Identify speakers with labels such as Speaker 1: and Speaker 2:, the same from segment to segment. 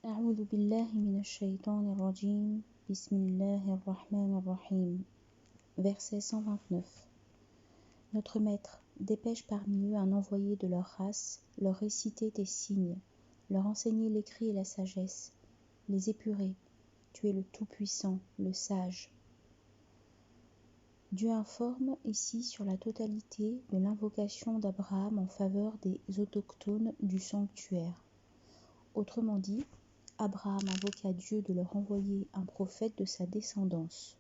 Speaker 1: أعوذ بالله من الشيطان الرجيم بسم الله الرحمن الرحيم. Verset 129. Notre Maître dépêche parmi eux un envoyé de leur race, leur réciter tes signes, leur enseigner l'écrit et la sagesse, les épurer. Tu es le Tout-Puissant, le Sage. Dieu informe ici sur la totalité de l'invocation d'Abraham en faveur des autochtones du sanctuaire. Autrement dit, Abraham invoqua Dieu de leur envoyer un prophète de sa descendance.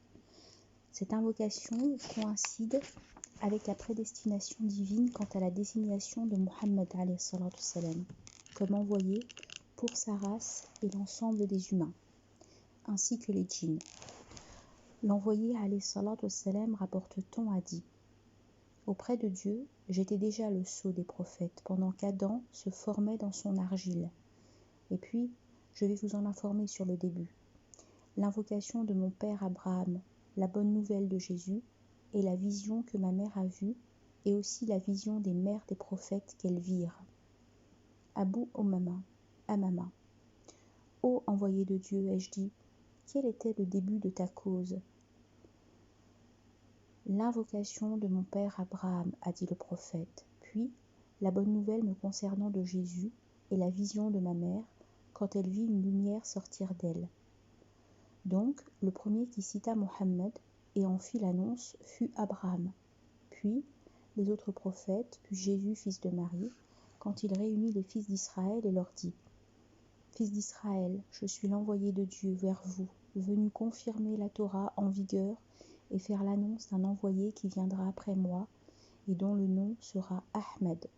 Speaker 1: Cette invocation coïncide avec la prédestination divine quant à la désignation de Muhammad comme envoyé pour sa race et l'ensemble des humains, ainsi que les djinns. L'envoyé rapporte-t-on a dit: Auprès de Dieu, j'étais déjà le sceau des prophètes, pendant qu'Adam se formait dans son argile. Et puis, je vais vous en informer sur le début. L'invocation de mon père Abraham, la bonne nouvelle de Jésus, et la vision que ma mère a vue, et aussi la vision des mères des prophètes qu'elles virent. Abu Amama. Ô envoyé de Dieu, ai-je dit, quel était le début de ta cause? L'invocation de mon père Abraham, a dit le prophète, puis la bonne nouvelle me concernant de Jésus, et la vision de ma mère, quand elle vit une lumière sortir d'elle. Donc, le premier qui cita Mohammed et en fit l'annonce fut Abraham, puis les autres prophètes, puis Jésus, fils de Marie, quand il réunit les fils d'Israël et leur dit: Fils d'Israël, je suis l'envoyé de Dieu vers vous, venu confirmer la Torah en vigueur et faire l'annonce d'un envoyé qui viendra après moi et dont le nom sera Ahmed.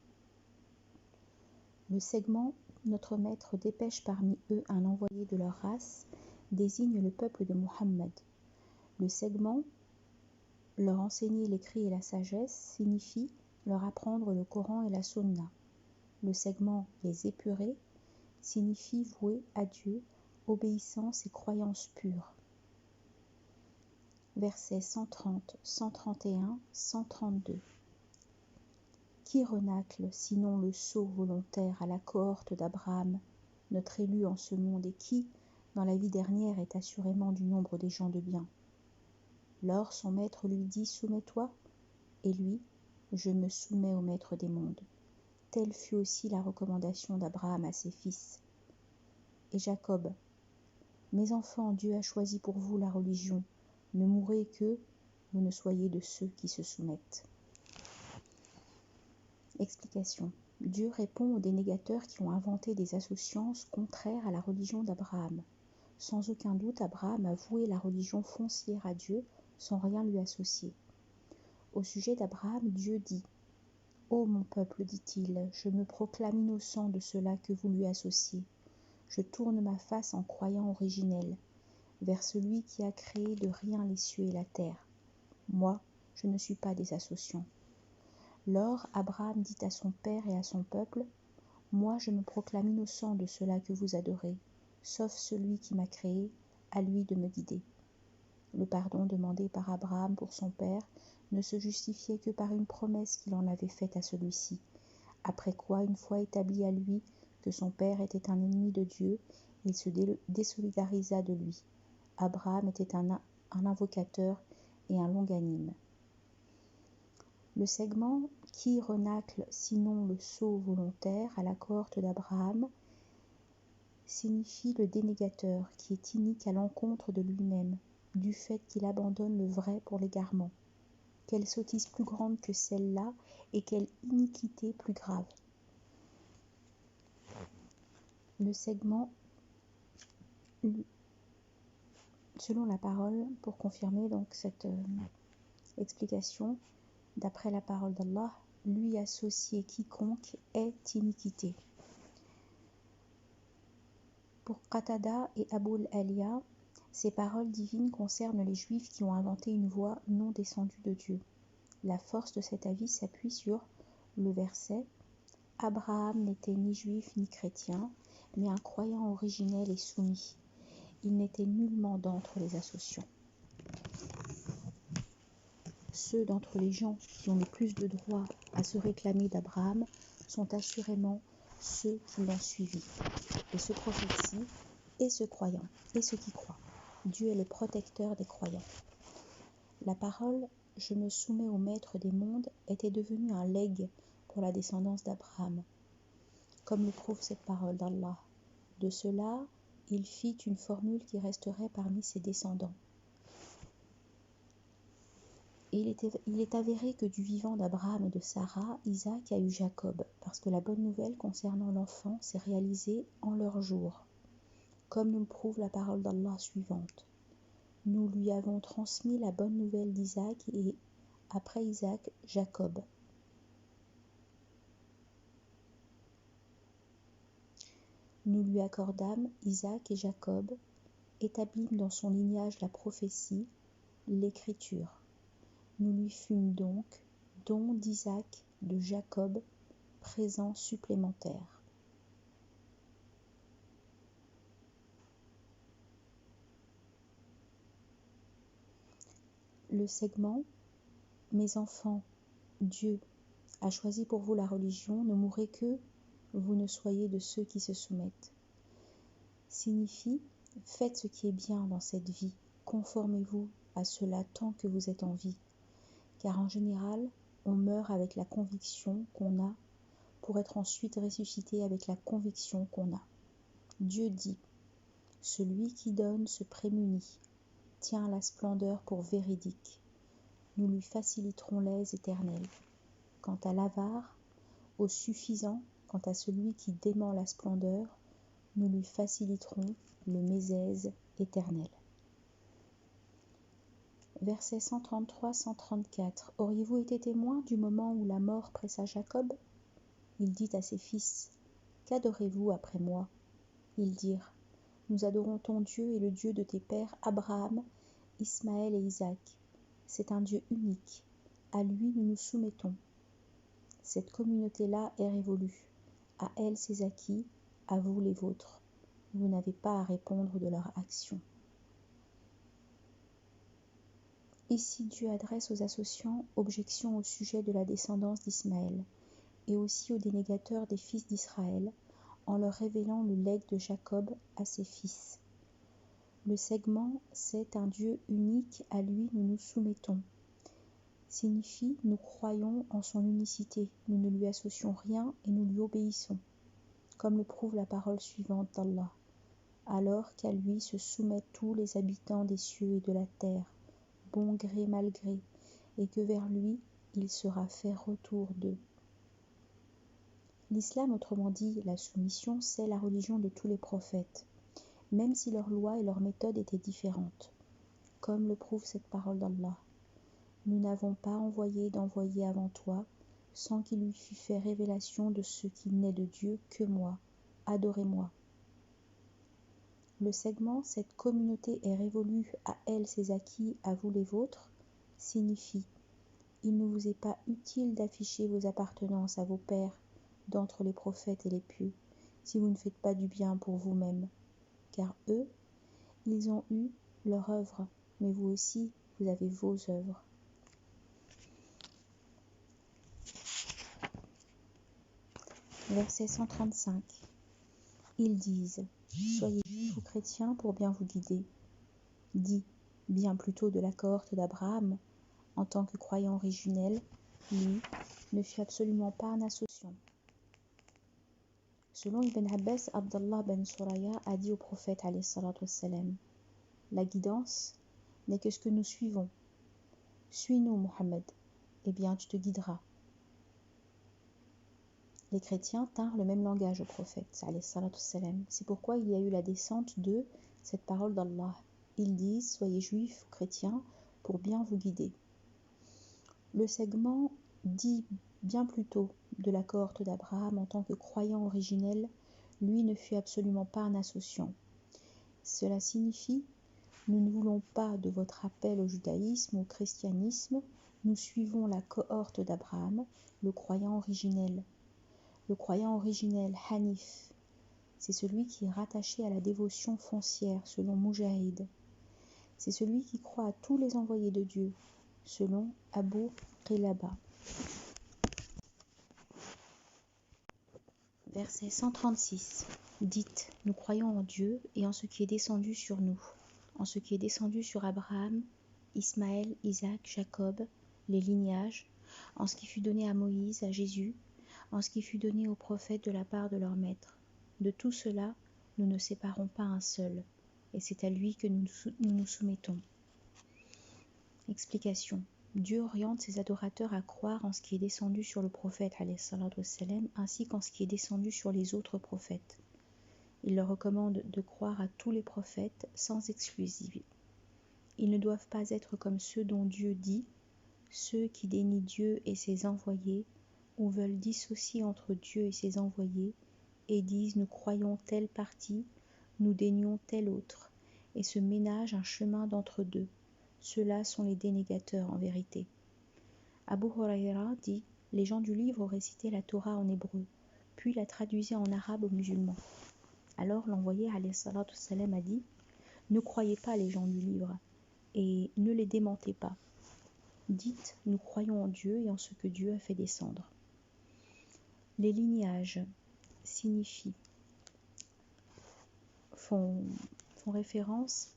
Speaker 1: Le segment Notre Maître dépêche parmi eux un envoyé de leur race désigne le peuple de Muhammad. Le segment leur enseigner l'écrit et la sagesse signifie leur apprendre le Coran et la Sunna. Le segment les épurer signifie vouer à Dieu obéissance et croyance pure. Versets 130, 131, 132. Qui renacle sinon le sceau volontaire à la cohorte d'Abraham, notre élu en ce monde, et qui, dans la vie dernière, est assurément du nombre des gens de bien? Lors son maître lui dit: Soumets-toi, et lui: Je me soumets au maître des mondes. Telle fut aussi la recommandation d'Abraham à ses fils. Et Jacob: Mes enfants, Dieu a choisi pour vous la religion. Ne mourrez que vous ne soyez de ceux qui se soumettent. Explication. Dieu répond aux dénégateurs qui ont inventé des associances contraires à la religion d'Abraham. Sans aucun doute, Abraham a voué la religion foncière à Dieu sans rien lui associer. Au sujet d'Abraham, Dieu dit: Ô mon peuple, dit-il, je me proclame innocent de cela que vous lui associez. Je tourne ma face en croyant originel vers celui qui a créé de rien les cieux et la terre. Moi, je ne suis pas des associants. Lors, Abraham dit à son père et à son peuple: Moi, je me proclame innocent de cela que vous adorez, sauf celui qui m'a créé, à lui de me guider. Le pardon demandé par Abraham pour son père ne se justifiait que par une promesse qu'il en avait faite à celui-ci, après quoi, une fois établi à lui que son père était un ennemi de Dieu, il se désolidarisa de lui. Abraham était un invocateur et un longanime. Le segment Qui renacle sinon le sceau volontaire à la cohorte d'Abraham signifie le dénégateur qui est inique à l'encontre de lui-même, du fait qu'il abandonne le vrai pour l'égarement. Quelle sottise plus grande que celle-là, et quelle iniquité plus grave. Le segment, selon la parole, pour confirmer donc cette explication, d'après la parole d'Allah, lui associer quiconque est iniquité. Pour Qatada et Abul Aliya, ces paroles divines concernent les Juifs qui ont inventé une voie non descendue de Dieu. La force de cet avis s'appuie sur le verset: Abraham n'était ni juif ni chrétien, mais un croyant originel et soumis. Il n'était nullement d'entre les associants. Ceux d'entre les gens qui ont le plus de droit à se réclamer d'Abraham sont assurément ceux qui l'ont suivi. Et ce prophète-ci et ceux croyants, et ceux qui croient. Dieu est le protecteur des croyants. La parole « Je me soumets au Maître des mondes » était devenue un legs pour la descendance d'Abraham, comme le prouve cette parole d'Allah. De cela, il fit une formule qui resterait parmi ses descendants. Il est avéré que du vivant d'Abraham et de Sarah, Isaac a eu Jacob, parce que la bonne nouvelle concernant l'enfant s'est réalisée en leur jour, comme nous le prouve la parole d'Allah suivante. Nous lui avons transmis la bonne nouvelle d'Isaac et, après Isaac, Jacob. Nous lui accordâmes Isaac et Jacob, établîmes dans son lignage la prophétie, l'écriture. Nous lui fûmes donc, don d'Isaac, de Jacob, présent supplémentaire. Le segment « Mes enfants, Dieu a choisi pour vous la religion, ne mourrez que vous ne soyez de ceux qui se soumettent » signifie « Faites ce qui est bien dans cette vie, conformez-vous à cela tant que vous êtes en vie » car en général, on meurt avec la conviction qu'on a pour être ensuite ressuscité avec la conviction qu'on a. Dieu dit « Celui qui donne se prémunit, tient la splendeur pour véridique. Nous lui faciliterons l'aise éternelle. Quant à l'avare, au suffisant, quant à celui qui dément la splendeur, nous lui faciliterons le mésaise éternel. » Versets 133-134. Auriez-vous été témoin du moment où la mort pressa Jacob ? Il dit à ses fils, qu'adorez-vous après moi ? Ils dirent, nous adorons ton Dieu et le Dieu de tes pères Abraham, Ismaël et Isaac. C'est un Dieu unique. À lui nous nous soumettons. Cette communauté-là est révolue. À elle ses acquis, à vous les vôtres. Vous n'avez pas à répondre de leur action. Ici, Dieu adresse aux associants objection au sujet de la descendance d'Ismaël et aussi aux dénégateurs des fils d'Israël en leur révélant le legs de Jacob à ses fils. Le segment « C'est un Dieu unique, à lui nous nous soumettons » signifie « Nous croyons en son unicité, nous ne lui associons rien et nous lui obéissons » comme le prouve la parole suivante d'Allah. Alors qu'à lui se soumettent tous les habitants des cieux et de la terre, bon gré mal gré, et que vers lui il sera fait retour d'eux. L'islam, autrement dit la soumission, c'est la religion de tous les prophètes, même si leurs lois et leurs méthodes étaient différentes, comme le prouve cette parole d'Allah. Nous n'avons pas envoyé d'envoyé avant toi, sans qu'il lui fût fait révélation de ce qui n'est de Dieu que moi. Adorez-moi. Le segment « Cette communauté est révolue, à elle ses acquis, à vous les vôtres » signifie « Il ne vous est pas utile d'afficher vos appartenances à vos pères d'entre les prophètes et les pieux, si vous ne faites pas du bien pour vous-même, car eux, ils ont eu leur œuvre, mais vous aussi, vous avez vos œuvres. » Verset 135. Ils disent « Soyez juifs ou chrétiens pour bien vous guider. » Dit bien plutôt de la cohorte d'Abraham, en tant que croyant originel, lui, ne fut absolument pas un associant. Selon Ibn Abbas, Abdallah ben Suraya a dit au prophète alayhi salatu wassalam, la guidance n'est que ce que nous suivons. Suis-nous, Mohammed, et bien tu te guideras. Les chrétiens tinrent le même langage au prophète alayhi salatu wassalam. C'est pourquoi il y a eu la descente de cette parole d'Allah. Ils disent, soyez juifs ou chrétiens pour bien vous guider. Le segment dit bien plus tôt de la cohorte d'Abraham en tant que croyant originel, lui ne fut absolument pas un associant. Cela signifie, nous ne voulons pas de votre appel au judaïsme ou au christianisme, nous suivons la cohorte d'Abraham, le croyant originel. Le croyant originel, Hanif, c'est celui qui est rattaché à la dévotion foncière selon Mujahid. C'est celui qui croit à tous les envoyés de Dieu, selon Abu Qilaba. Verset 136. Dites, nous croyons en Dieu et en ce qui est descendu sur nous, en ce qui est descendu sur Abraham, Ismaël, Isaac, Jacob, les lignages, en ce qui fut donné à Moïse, à Jésus, en ce qui fut donné aux prophètes de la part de leur maître. De tout cela, nous ne séparons pas un seul, et c'est à lui que nous nous soumettons. Explication. Dieu oriente ses adorateurs à croire en ce qui est descendu sur le prophète ﷺ, ainsi qu'en ce qui est descendu sur les autres prophètes. Il leur recommande de croire à tous les prophètes sans exclusive. Ils ne doivent pas être comme ceux dont Dieu dit, ceux qui dénient Dieu et ses envoyés, ou veulent dissocier entre Dieu et ses envoyés, et disent nous croyons telle partie, nous dénions telle autre, et se ménagent un chemin d'entre-deux. Ceux-là sont les dénégateurs en vérité. Abu Huraira dit, les gens du livre récitaient la Torah en hébreu, puis la traduisaient en arabe aux musulmans. Alors l'envoyé alayhi salatu wassalam a dit, ne croyez pas les gens du livre, et ne les démentez pas. Dites, nous croyons en Dieu et en ce que Dieu a fait descendre. Les lignages font référence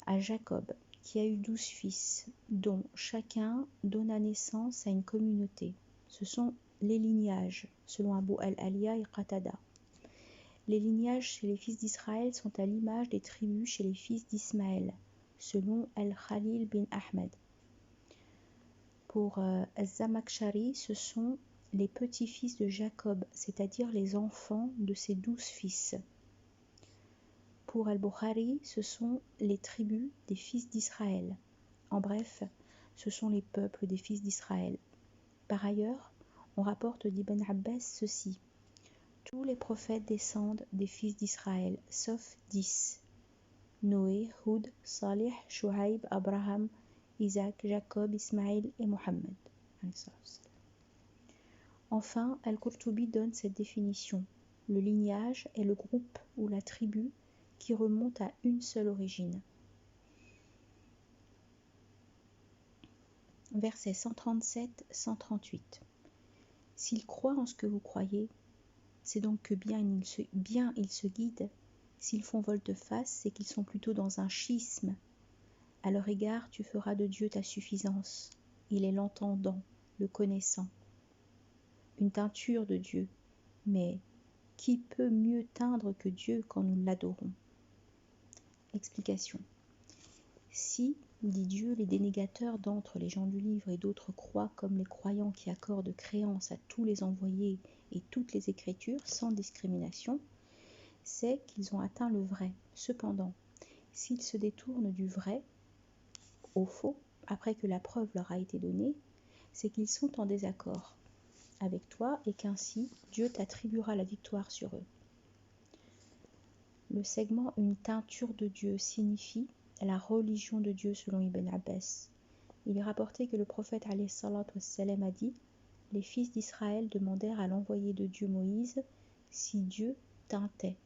Speaker 1: à Jacob, qui a eu 12 fils, dont chacun donna naissance à une communauté. Ce sont les lignages, selon Abu al-Aliya et Qatada. Les lignages chez les fils d'Israël sont à l'image des tribus chez les fils d'Ismaël, selon al-Khalil bin Ahmed. Pour al-Zamakhshari, ce sont les petits-fils de Jacob, c'est-à-dire les enfants de ses 12 fils. Pour al-Bukhari, ce sont les tribus des fils d'Israël. En bref, ce sont les peuples des fils d'Israël. Par ailleurs, on rapporte d'Ibn Abbas ceci. Tous les prophètes descendent des fils d'Israël, sauf 10. Noé, Houd, Salih, Shuaib, Abraham, Isaac, Jacob, Ismaël et Mohammed. Enfin, Al-Qurtubi donne cette définition. Le lignage est le groupe ou la tribu qui remonte à une seule origine. Versets 137-138. S'ils croient en ce que vous croyez, c'est donc que bien ils se guident. S'ils font volte-face, c'est qu'ils sont plutôt dans un schisme. À leur égard, tu feras de Dieu ta suffisance. Il est l'entendant, le connaissant. Une teinture de Dieu. Mais qui peut mieux teindre que Dieu quand nous l'adorons? Explication. Si, dit Dieu, les dénégateurs d'entre les gens du livre et d'autres croient comme les croyants qui accordent créance à tous les envoyés et toutes les écritures sans discrimination, c'est qu'ils ont atteint le vrai. Cependant, s'ils se détournent du vrai au faux, après que la preuve leur a été donnée, c'est qu'ils sont en désaccord avec toi et qu'ainsi Dieu t'attribuera la victoire sur eux. Le segment une teinture de Dieu signifie la religion de Dieu selon Ibn Abbas. Il est rapporté que le prophète alayhi salatu wassalam a dit « Les fils d'Israël demandèrent à l'envoyé de Dieu Moïse si Dieu teintait.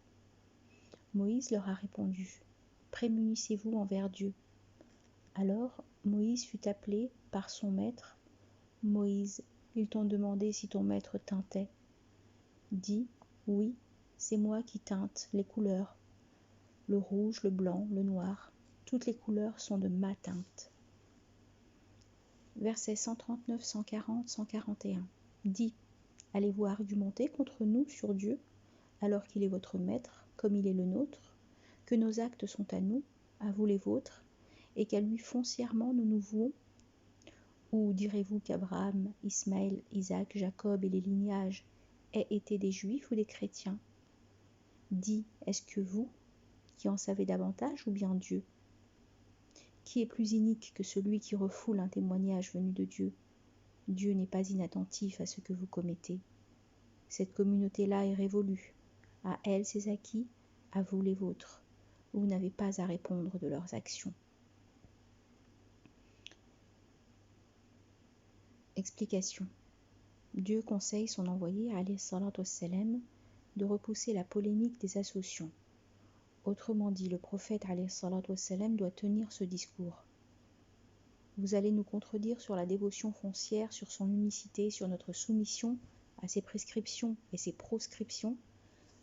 Speaker 1: Moïse leur a répondu « Prémunissez-vous envers Dieu. » Alors Moïse fut appelé par son maître. « Moïse, ils t'ont demandé si ton maître teintait. » Dis « Oui, c'est moi qui teinte les couleurs. Le rouge, le blanc, le noir, toutes les couleurs sont de ma teinte. » Versets 139, 140, 141. Dis, allez-vous argumenter contre nous sur Dieu, alors qu'il est votre maître, comme il est le nôtre, que nos actes sont à nous, à vous les vôtres, et qu'à lui foncièrement nous nous vouons? Ou direz-vous qu'Abraham, Ismaël, Isaac, Jacob et les lignages aient été des juifs ou des chrétiens? Dis, est-ce que vous, qui en savez davantage, ou bien Dieu? Qui est plus inique que celui qui refoule un témoignage venu de Dieu? Dieu n'est pas inattentif à ce que vous commettez. Cette communauté-là est révolue. À elle ses acquis, à vous les vôtres. Vous n'avez pas à répondre de leurs actions. Explication. Dieu conseille son envoyé, alayhi salatu wassalam, de repousser la polémique des associants. Autrement dit, le prophète alayhi salatu wassalam doit tenir ce discours. Vous allez nous contredire sur la dévotion foncière, sur son unicité, sur notre soumission à ses prescriptions et ses proscriptions.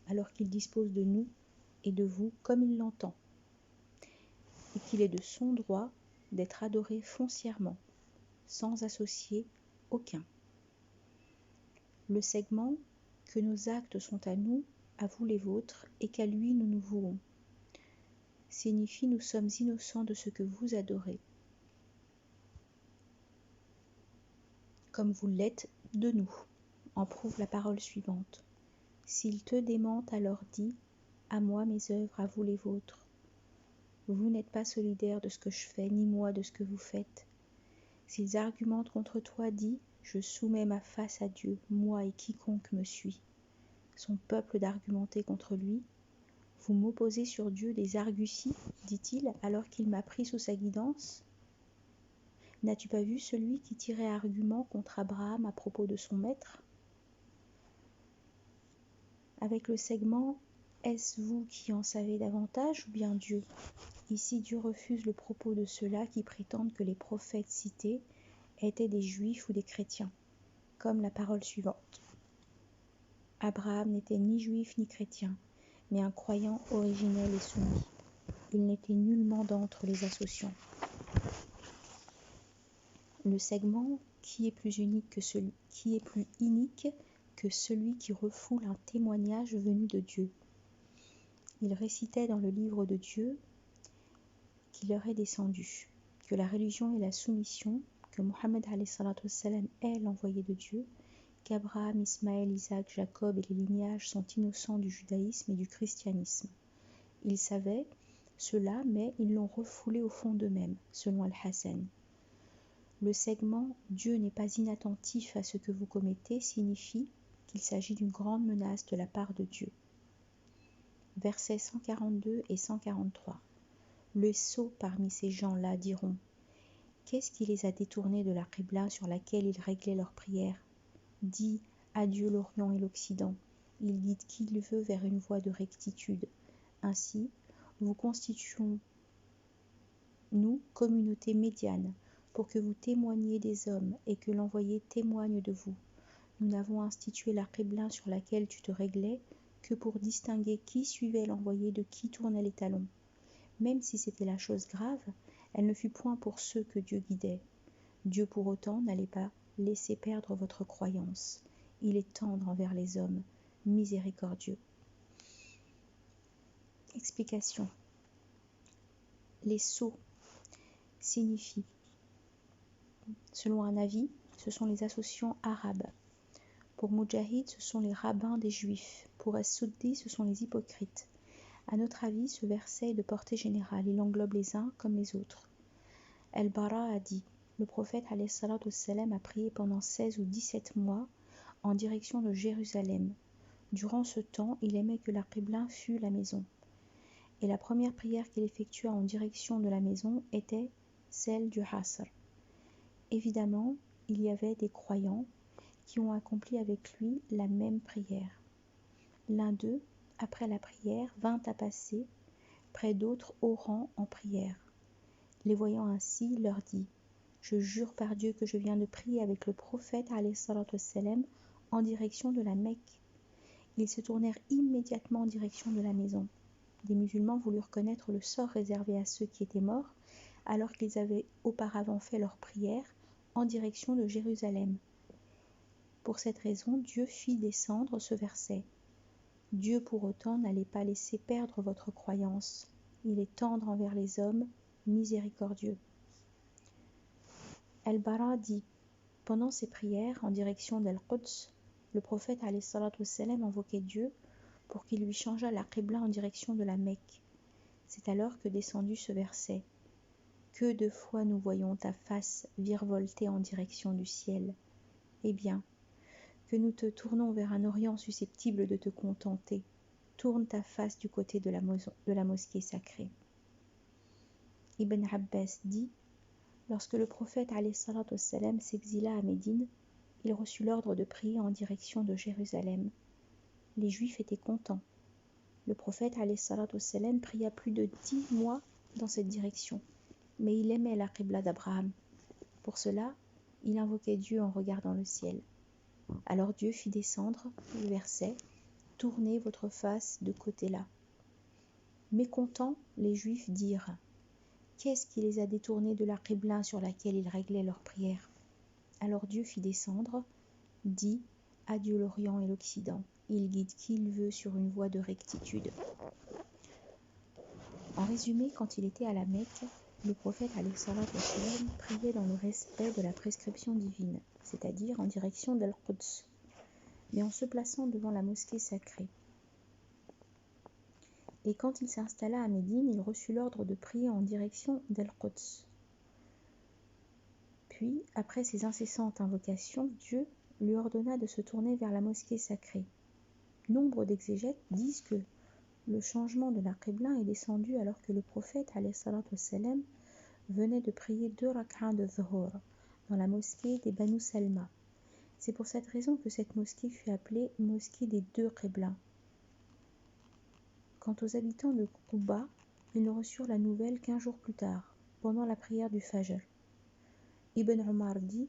Speaker 1: alors qu'il dispose de nous et de vous comme il l'entend, et qu'il est de son droit d'être adoré foncièrement, sans associé aucun. Le segment que nos actes sont à nous, à vous les vôtres, et qu'à lui nous nous vouons, signifie nous sommes innocents de ce que vous adorez, comme vous l'êtes de nous, en prouve la parole suivante. S'ils te démentent, alors dis, à moi mes œuvres, à vous les vôtres. Vous n'êtes pas solidaire de ce que je fais, ni moi de ce que vous faites. S'ils argumentent contre toi, dis, je soumets ma face à Dieu, moi et quiconque me suit. Son peuple d'argumenter contre lui. Vous m'opposez sur Dieu des arguties, dit-il, alors qu'il m'a pris sous sa guidance. N'as-tu pas vu celui qui tirait argument contre Abraham à propos de son maître? Avec le segment, est-ce vous qui en savez davantage ou bien Dieu? Ici, Dieu refuse le propos de ceux-là qui prétendent que les prophètes cités étaient des juifs ou des chrétiens, comme la parole suivante. Abraham n'était ni juif ni chrétien, mais un croyant originel et soumis. Il n'était nullement d'entre les associants. Le segment qui est plus inique que celui qui refoule un témoignage venu de Dieu. Il récitait dans le livre de Dieu qui leur est descendu, que la religion est la soumission, que Mohammed est l'envoyé de Dieu, qu'Abraham, Ismaël, Isaac, Jacob et les lignages sont innocents du judaïsme et du christianisme. Ils savaient cela, mais ils l'ont refoulé au fond d'eux-mêmes, selon Al-Hassan. Le segment « Dieu n'est pas inattentif à ce que vous commettez » signifie qu'il s'agit d'une grande menace de la part de Dieu. Versets 142 et 143. Les sots parmi ces gens-là diront « Qu'est-ce qui les a détournés de la Qibla sur laquelle ils réglaient leurs prières ? Dis à Dieu l'Orient et l'Occident. Il guide qui il veut vers une voie de rectitude. Ainsi, vous constituons, nous, communauté médiane, pour que vous témoigniez des hommes et que l'envoyé témoigne de vous. Nous n'avons institué la Qibla sur laquelle tu te réglais que pour distinguer qui suivait l'envoyé de qui tournait les talons. Même si c'était la chose grave, elle ne fut point pour ceux que Dieu guidait. Dieu pour autant n'allait pas laisser perdre votre croyance. Il est tendre envers les hommes, miséricordieux. Explication. Les sots signifient, selon un avis, ce sont les associants arabes. Pour Mujahid, ce sont les rabbins des Juifs. Pour As-Suddi, ce sont les hypocrites. À notre avis, ce verset est de portée générale. Il englobe les uns comme les autres. Al-Bara a dit, le prophète ﷺ a prié pendant 16 ou 17 mois en direction de Jérusalem. Durant ce temps, il aimait que la Qibla fût la maison. Et la première prière qu'il effectua en direction de la maison était celle du Asr. Évidemment, il y avait des croyants qui ont accompli avec lui la même prière. L'un d'eux, après la prière, vint à passer près d'autres au rang en prière. Les voyant ainsi, il leur dit « Je jure par Dieu que je viens de prier avec le prophète ﷺ en direction de la Mecque. » Ils se tournèrent immédiatement en direction de la maison. Des musulmans voulurent connaître le sort réservé à ceux qui étaient morts, alors qu'ils avaient auparavant fait leur prière en direction de Jérusalem. Pour cette raison, Dieu fit descendre ce verset. Dieu pour autant n'allait pas laisser perdre votre croyance. Il est tendre envers les hommes, miséricordieux. Al-Bara dit, pendant ses prières en direction d'Al-Quds, le prophète ﷺ invoquait Dieu pour qu'il lui changeât la Qibla en direction de la Mecque. C'est alors que descendit ce verset. Que de fois nous voyons ta face virevolter en direction du ciel. Eh bien, que nous te tournons vers un Orient susceptible de te contenter. Tourne ta face du côté de la mosquée sacrée. Ibn Abbas dit, lorsque le prophète ﷺ s'exila à Médine, il reçut l'ordre de prier en direction de Jérusalem. Les Juifs étaient contents. Le prophète ﷺ pria plus de 10 mois dans cette direction, mais il aimait la Qibla d'Abraham. Pour cela, il invoquait Dieu en regardant le ciel. Alors Dieu fit descendre le verset tournez votre face de côté-là. Mécontents, les Juifs dirent: qu'est-ce qui les a détournés de la Qibla sur laquelle ils réglaient leurs prières? Alors Dieu fit descendre, dit: adieu l'Orient et l'Occident, il guide qui il veut sur une voie de rectitude. En résumé, quand il était à la Mecque, le prophète priait dans le respect de la prescription divine, c'est-à-dire en direction d'Al-Quds, mais en se plaçant devant la mosquée sacrée. Et quand il s'installa à Médine, il reçut l'ordre de prier en direction d'Al-Quds. Puis, après ses incessantes invocations, Dieu lui ordonna de se tourner vers la mosquée sacrée. Nombre d'exégètes disent que le changement de la Qibla est descendu alors que le prophète ﷺ venait de prier 2 rak'ahs de Dhuhr dans la mosquée des Banu Salma. C'est pour cette raison que cette mosquée fut appelée mosquée des 2 Qibla. Quant aux habitants de Quba, ils ne reçurent la nouvelle qu'1 jour plus tard, pendant la prière du Fajr. Ibn Omar dit: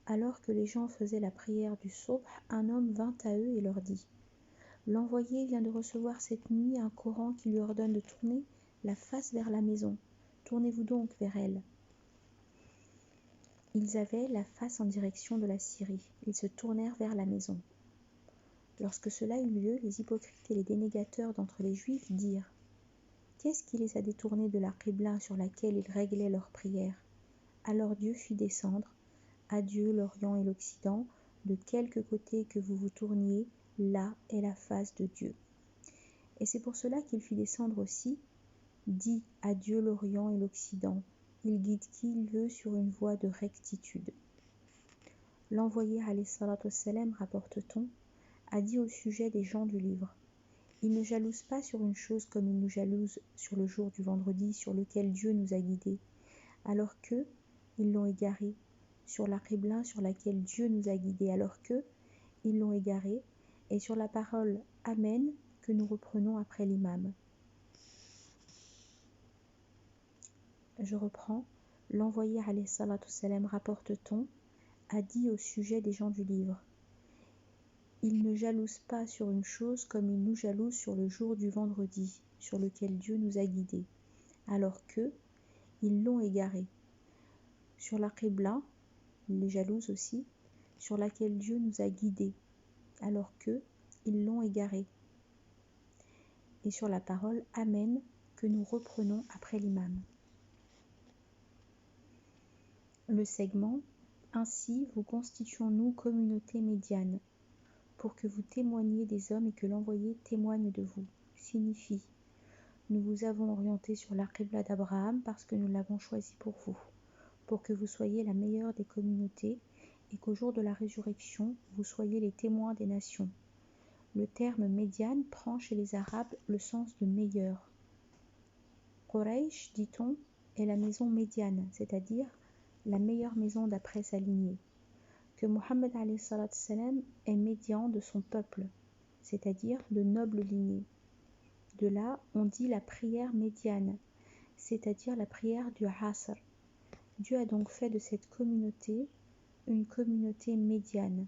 Speaker 1: alors que les gens faisaient la prière du Subh, un homme vint à eux et leur dit: l'envoyé vient de recevoir cette nuit un Coran qui lui ordonne de tourner la face vers la maison. Tournez-vous donc vers elle. Ils avaient la face en direction de la Syrie. Ils se tournèrent vers la maison. Lorsque cela eut lieu, les hypocrites et les dénégateurs d'entre les Juifs dirent: qu'est-ce qui les a détournés de la Qibla sur laquelle ils réglaient leurs prières? Alors Dieu fit descendre: adieu l'Orient et l'Occident, de quelque côté que vous vous tourniez, là est la face de Dieu. Et c'est pour cela qu'il fit descendre aussi: dit adieu l'Orient et l'Occident, il guide qui il veut sur une voie de rectitude. L'envoyé alayhi salatu wassalam, rapporte-t-on, a dit au sujet des gens du livre: ils ne jalousent pas sur une chose comme ils nous jalousent sur le jour du vendredi sur lequel Dieu nous a guidés, alors qu'eux, ils l'ont égaré, sur la Qibla sur laquelle Dieu nous a guidés, alors qu'eux, ils l'ont égaré, et sur la parole Amen que nous reprenons après l'imam. Je reprends. L'envoyé alayhi salatu wassalam, rapporte-t-on, a dit au sujet des gens du livre: ils ne jalousent pas sur une chose comme ils nous jalousent sur le jour du vendredi sur lequel Dieu nous a guidés, alors qu'eux, ils l'ont égaré, sur la Qibla, ils les jalousent aussi, sur laquelle Dieu nous a guidés, alors qu'eux, ils l'ont égaré, et sur la parole Amen que nous reprenons après l'imam. Le segment: ainsi vous constituons-nous communauté médiane, pour que vous témoigniez des hommes et que l'envoyé témoigne de vous, signifie: nous vous avons orienté sur la Qibla d'Abraham parce que nous l'avons choisi pour vous, pour que vous soyez la meilleure des communautés et qu'au jour de la résurrection, vous soyez les témoins des nations. Le terme médiane prend chez les Arabes le sens de meilleur. Quraysh, dit-on, est la maison médiane, c'est-à-dire la meilleure maison d'après sa lignée. Que Mohammed est médian de son peuple, c'est-à-dire de noble lignée. De là, on dit la prière médiane, c'est-à-dire la prière du Asr. Dieu a donc fait de cette communauté une communauté médiane,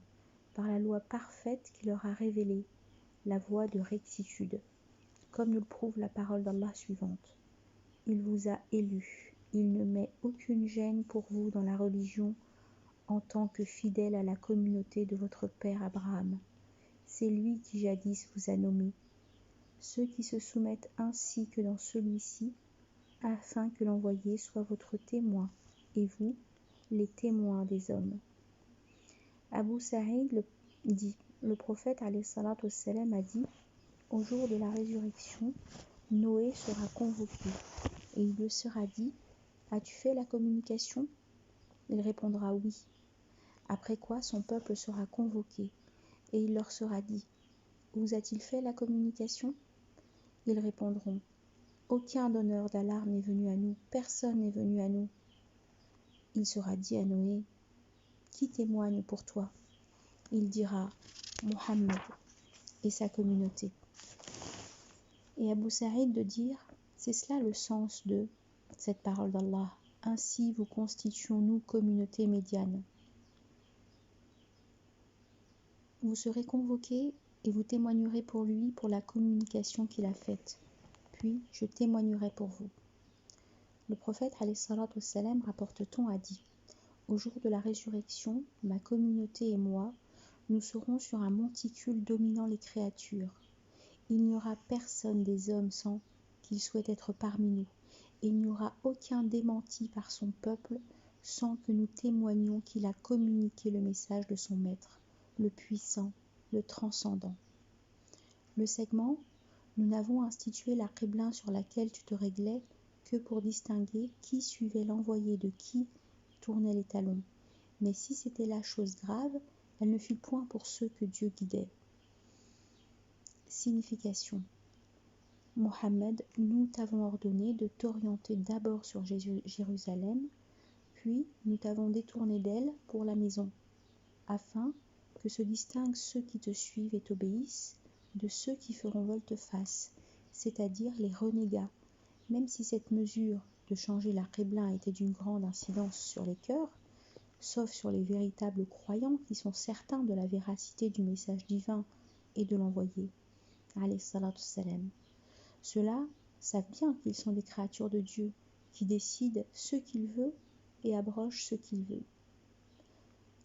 Speaker 1: par la loi parfaite qu'il leur a révélée, la voie de rectitude, comme nous le prouve la parole d'Allah suivante. Il vous a élus, il ne met aucune gêne pour vous dans la religion en tant que fidèle à la communauté de votre père Abraham. C'est lui qui jadis vous a nommé, ceux qui se soumettent ainsi que dans celui-ci, afin que l'envoyé soit votre témoin, et vous, les témoins des hommes. Abu Sa'id dit, le prophète alayhi salatu wassalam a dit: au jour de la résurrection, Noé sera convoqué, et il lui sera dit: as-tu fait la communication? Il répondra oui. Après quoi son peuple sera convoqué, et il leur sera dit: vous a-t-il fait la communication? Ils répondront: aucun donneur d'alarme n'est venu à nous, personne n'est venu à nous. Il sera dit à Noé: qui témoigne pour toi? Il dira: Mohammed et sa communauté. Et Abu Sa'id de dire: c'est cela le sens de cette parole d'Allah. Ainsi vous constituons-nous communauté médiane. Vous serez convoqués et vous témoignerez pour lui pour la communication qu'il a faite. Puis je témoignerai pour vous. Le prophète alayhi salatu wassalam, rapporte-t-on, a dit: au jour de la résurrection, ma communauté et moi, nous serons sur un monticule dominant les créatures. Il n'y aura personne des hommes sans qu'il souhaite être parmi nous, et il n'y aura aucun démenti par son peuple sans que nous témoignions qu'il a communiqué le message de son maître, le puissant, le transcendant. Le segment: nous n'avons institué la qibla sur laquelle tu te réglais que pour distinguer qui suivait l'envoyé de qui tournait les talons. Mais si c'était la chose grave, elle ne fut point pour ceux que Dieu guidait. Signification: Mohammed, nous t'avons ordonné de t'orienter d'abord sur Jérusalem, puis nous t'avons détourné d'elle pour la maison, afin que se distinguent ceux qui te suivent et t'obéissent de ceux qui feront volte-face, c'est-à-dire les renégats, même si cette mesure de changer la qibla était d'une grande incidence sur les cœurs, sauf sur les véritables croyants qui sont certains de la véracité du message divin et de l'envoyé, alayhi salatu wassalam. Ceux-là savent bien qu'ils sont des créatures de Dieu, qui décident ce qu'il veut et abrogent ce qu'il veut.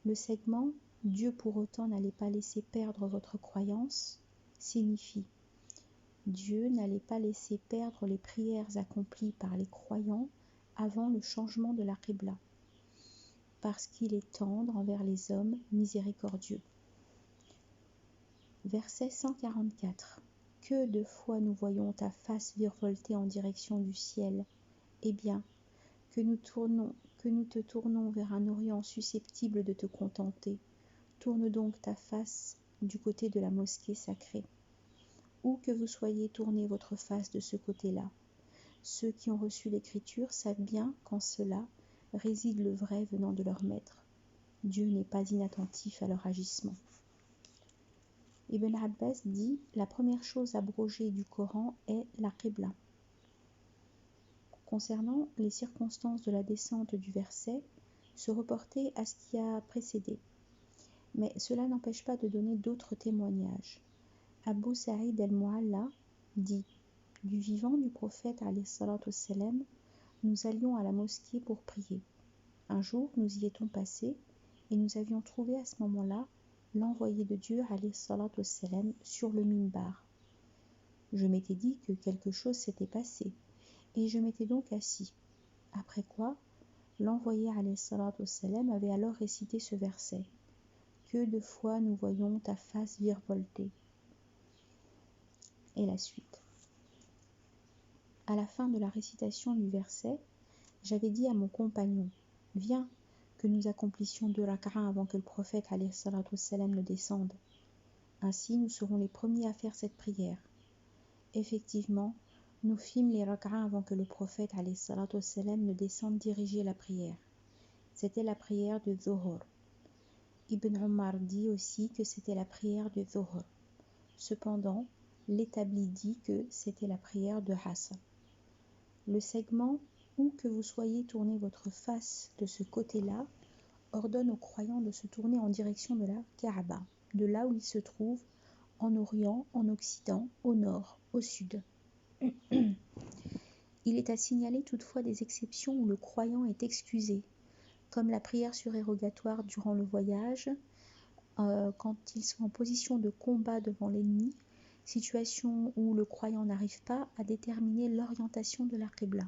Speaker 1: Le segment « Dieu pour autant n'allait pas laisser perdre votre croyance » signifie: Dieu n'allait pas laisser perdre les prières accomplies par les croyants avant le changement de la qibla, parce qu'il est tendre envers les hommes, miséricordieux. Verset 144. Que de fois nous voyons ta face virevolter en direction du ciel. Eh bien, que nous te tournons vers un orient susceptible de te contenter. Tourne donc ta face du côté de la mosquée sacrée. Où que vous soyez, tournez votre face de ce côté-là. Ceux qui ont reçu l'écriture savent bien qu'en cela réside le vrai venant de leur maître. Dieu n'est pas inattentif à leur agissement. Ibn Abbas dit: la première chose abrogée du Coran est la qibla. Concernant les circonstances de la descente du verset, se reporter à ce qui a précédé. Mais cela n'empêche pas de donner d'autres témoignages. Abu Sa'id al-Mu'alla dit: du vivant du prophète alayhi salatu wassalam, nous allions à la mosquée pour prier. Un jour, nous y étions passés et nous avions trouvé à ce moment-là l'envoyé de Dieu alayhi salatu wassalam sur le minbar. Je m'étais dit que quelque chose s'était passé et je m'étais donc assis. Après quoi, l'envoyé alayhi salatu wassalam avait alors récité ce verset: que de fois nous voyons ta face virevolter. Et la suite. À la fin de la récitation du verset, j'avais dit à mon compagnon: viens, que nous accomplissions 2 rak'as avant que le prophète alayhi salatu wassalam ne descende. Ainsi, nous serons les premiers à faire cette prière. Effectivement, nous fîmes les rak'as avant que le prophète alayhi salatu wassalam ne descende diriger la prière. C'était la prière de Dhuhr. Ibn Omar dit aussi que c'était la prière de Dhuhr. Cependant, l'établi dit que c'était la prière de Hassan. Le segment « Où que vous soyez, tournez votre face de ce côté-là » ordonne aux croyants de se tourner en direction de la Kaaba, de là où ils se trouvent, en Orient, en Occident, au Nord, au Sud. Il est à signaler toutefois des exceptions où le croyant est excusé, comme la prière surérogatoire durant le voyage, quand ils sont en position de combat devant l'ennemi, situation où le croyant n'arrive pas à déterminer l'orientation de la qibla.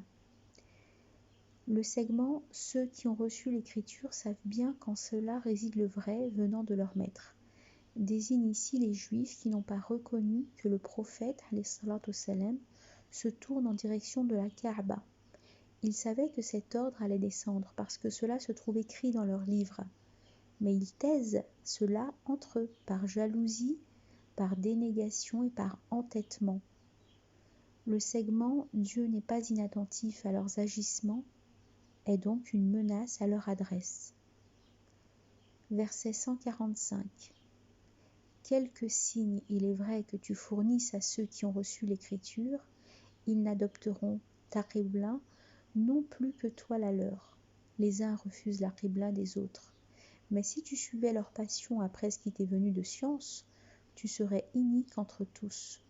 Speaker 1: Le segment « Ceux qui ont reçu l'écriture savent bien qu'en cela réside le vrai venant de leur maître » désigne ici les juifs qui n'ont pas reconnu que le prophète alayhi salatu wassalam se tourne en direction de la Kaaba. Ils savaient que cet ordre allait descendre parce que cela se trouve écrit dans leurs livres. Mais ils taisent cela entre eux, par jalousie, par dénégation et par entêtement. Le segment « Dieu n'est pas inattentif à leurs agissements » est donc une menace à leur adresse. Verset 145. Quelques signes, il est vrai, que tu fournisses à ceux qui ont reçu l'écriture, ils n'adopteront ta qibla non plus que toi la leur. Les uns refusent la qibla des autres. Mais si tu suivais leur passion après ce qui t'est venu de science, tu serais inique entre tous.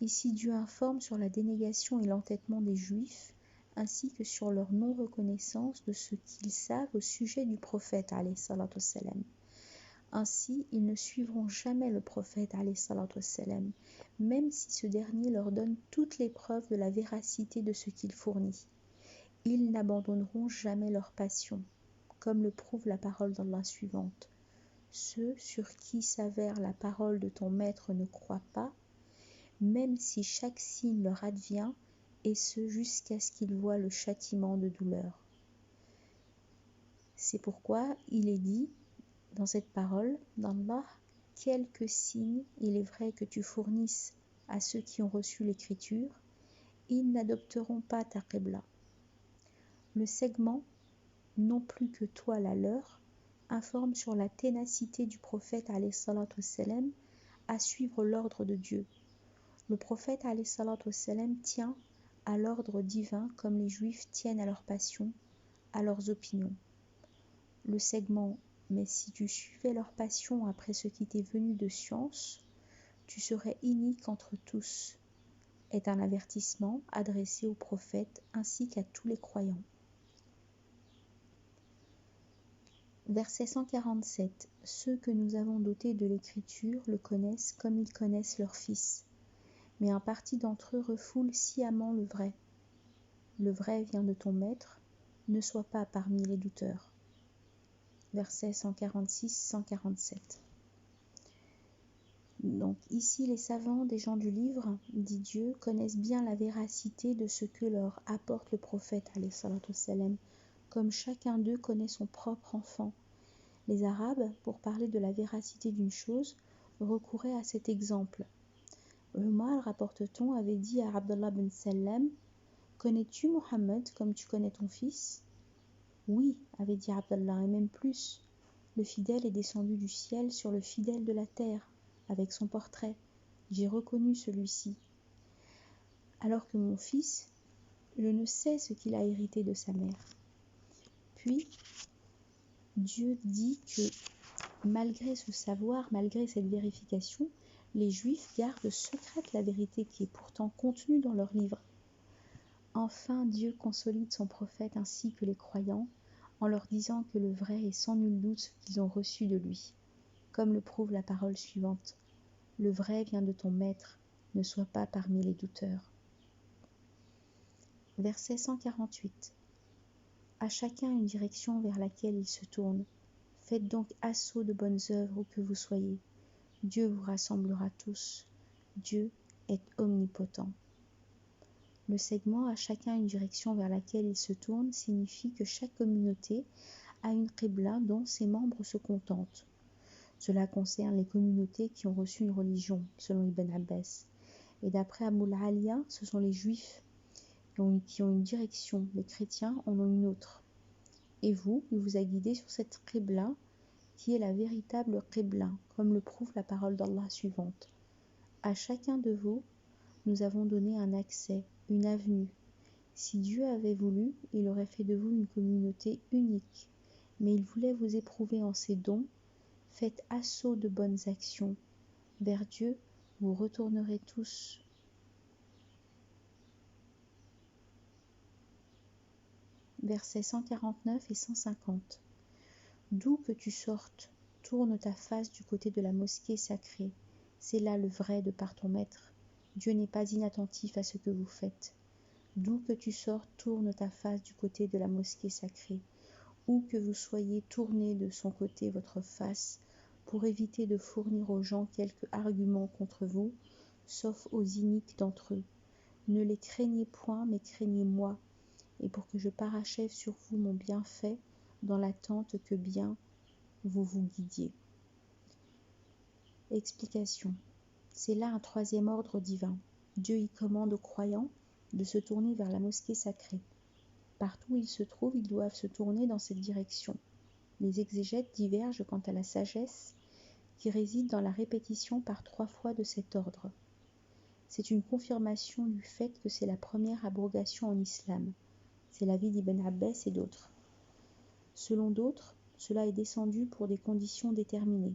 Speaker 1: Ici, Dieu informe sur la dénégation et l'entêtement des Juifs, ainsi que sur leur non-reconnaissance de ce qu'ils savent au sujet du prophète, alayhi salatu wassalam. Ainsi, ils ne suivront jamais le prophète, alayhi salatu wassalam, même si ce dernier leur donne toutes les preuves de la véracité de ce qu'il fournit. Ils n'abandonneront jamais leur passion, comme le prouve la parole d'Allah suivante. Ceux sur qui s'avère la parole de ton maître ne croient pas, même si chaque signe leur advient, et ce jusqu'à ce qu'ils voient le châtiment de douleur. C'est pourquoi il est dit dans cette parole d'Allah, quelques signes il est vrai que tu fournisses à ceux qui ont reçu l'écriture, ils n'adopteront pas ta qibla. Le segment, non plus que toi la leur, informe sur la ténacité du prophète alayhi salatu wassalam à suivre l'ordre de Dieu. Le prophète alayhi salatu wassalam tient à l'ordre divin comme les Juifs tiennent à leur passion, à leurs opinions. Le segment « Mais si tu suivais leur passion après ce qui t'est venu de science, tu serais inique entre tous » est un avertissement adressé au prophète ainsi qu'à tous les croyants. Verset 147. Ceux que nous avons dotés de l'écriture le connaissent comme ils connaissent leur fils. Mais un parti d'entre eux refoule sciemment le vrai. Le vrai vient de ton maître, ne sois pas parmi les douteurs. Versets 146-147. Donc ici, les savants des gens du livre, dit Dieu, connaissent bien la véracité de ce que leur apporte le prophète, alayhi salatu wassalam, comme chacun d'eux connaît son propre enfant. Les Arabes, pour parler de la véracité d'une chose, recouraient à cet exemple. Umar, rapporte-t-on, avait dit à Abdullah bin Salam, « Connais-tu Mohammed comme tu connais ton fils ?» Oui, avait dit Abdallah, et même plus. Le fidèle est descendu du ciel sur le fidèle de la terre, avec son portrait. J'ai reconnu celui-ci. Alors que mon fils, je ne sais ce qu'il a hérité de sa mère. Puis, Dieu dit que malgré ce savoir, malgré cette vérification, les Juifs gardent secrète la vérité qui est pourtant contenue dans leur livre. Enfin, Dieu consolide son prophète ainsi que les croyants, en leur disant que le vrai est sans nul doute ce qu'ils ont reçu de lui, comme le prouve la parole suivante. Le vrai vient de ton maître, ne sois pas parmi les douteurs. Verset 148. À chacun une direction vers laquelle il se tourne. Faites donc assaut de bonnes œuvres où que vous soyez. Dieu vous rassemblera tous. Dieu est omnipotent. Le segment « à chacun une direction vers laquelle il se tourne » signifie que chaque communauté a une qibla dont ses membres se contentent. Cela concerne les communautés qui ont reçu une religion, selon Ibn Abbas. Et d'après Abul Aliya, ce sont les Juifs qui ont une direction, les chrétiens en ont une autre. Et vous, il vous a guidé sur cette qibla qui est la véritable qibla, comme le prouve la parole d'Allah suivante. À chacun de vous, nous avons donné un accès, une avenue. Si Dieu avait voulu, il aurait fait de vous une communauté unique, mais il voulait vous éprouver en ses dons. Faites assaut de bonnes actions. Vers Dieu, vous retournerez tous. Versets 149 et 150. D'où que tu sortes, tourne ta face du côté de la mosquée sacrée. C'est là le vrai de par ton maître. Dieu n'est pas inattentif à ce que vous faites. D'où que tu sortes, tourne ta face du côté de la mosquée sacrée. Où que vous soyez, tournez de son côté votre face, pour éviter de fournir aux gens quelques arguments contre vous, sauf aux iniques d'entre eux. Ne les craignez point, mais craignez moi, et pour que je parachève sur vous mon bienfait, dans l'attente que bien vous vous guidiez. Explication. C'est là un troisième ordre divin. Dieu y commande aux croyants de se tourner vers la mosquée sacrée. Partout où ils se trouvent, ils doivent se tourner dans cette direction. Les exégètes divergent quant à la sagesse qui réside dans la répétition par 3 fois de cet ordre. C'est une confirmation du fait que c'est la première abrogation en islam. C'est l'avis d'Ibn Abbas et d'autres. Selon d'autres, cela est descendu pour des conditions déterminées.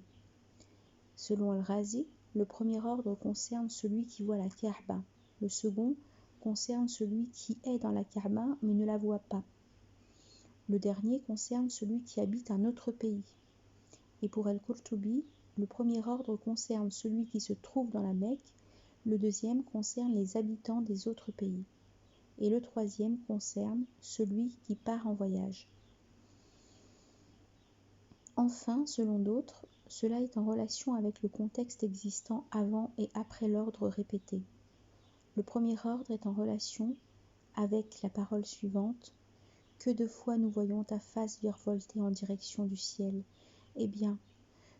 Speaker 1: Selon Al-Razi, le premier ordre concerne celui qui voit la Kaaba. Le second concerne celui qui est dans la Kaaba mais ne la voit pas. Le dernier concerne celui qui habite un autre pays. Et pour Al-Qurtubi, le premier ordre concerne celui qui se trouve dans la Mecque, le deuxième concerne les habitants des autres pays, et le troisième concerne celui qui part en voyage. Enfin, selon d'autres, cela est en relation avec le contexte existant avant et après l'ordre répété. Le premier ordre est en relation avec la parole suivante: « Que de fois nous voyons ta face virevolter en direction du ciel, eh bien,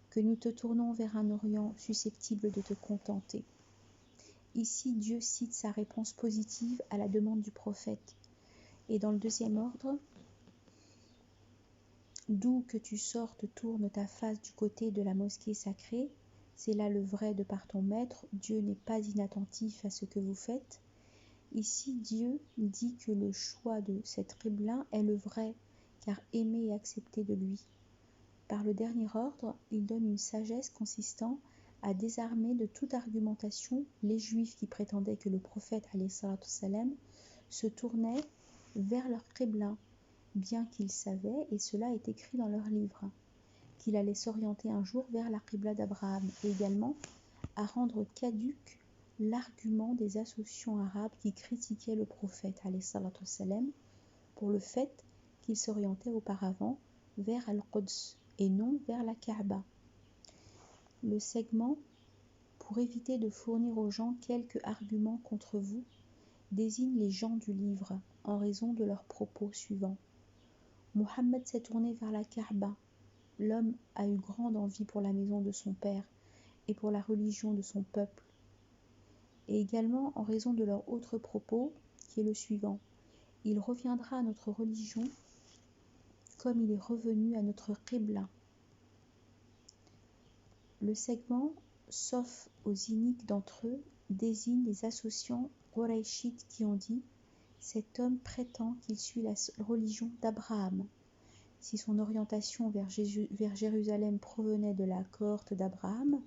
Speaker 1: que nous te tournons vers un Orient susceptible de te contenter. » Ici, Dieu cite sa réponse positive à la demande du prophète. Et dans le deuxième ordre, « D'où que tu sortes, tourne ta face du côté de la mosquée sacrée, c'est là le vrai de par ton maître, Dieu n'est pas inattentif à ce que vous faites. » Ici, Dieu dit que le choix de cette qibla est le vrai, car aimé et accepté de lui. Par le dernier ordre, il donne une sagesse consistant à désarmer de toute argumentation les Juifs qui prétendaient que le prophète alayhi salatu wassalam se tournait vers leur qibla, bien qu'ils savaient, et cela est écrit dans leurs livres, qu'il allait s'orienter un jour vers la qibla d'Abraham, et également à rendre caduque l'argument des associations arabes qui critiquaient le prophète alayhi salatu wassalam pour le fait qu'il s'orientait auparavant vers Al-Quds et non vers la Kaaba. Le segment, pour éviter de fournir aux gens quelques arguments contre vous, désigne les gens du livre en raison de leurs propos suivants. Mohammed s'est tourné vers la Kaaba. L'homme a eu grande envie pour la maison de son père et pour la religion de son peuple. Et également en raison de leur autre propos, qui est le suivant. Il reviendra à notre religion comme il est revenu à notre qibla. Le segment, sauf aux iniques d'entre eux, désigne les associants qurayshites qui ont dit « Cet homme prétend qu'il suit la religion d'Abraham. Si son orientation vers Jérusalem provenait de la cohorte d'Abraham,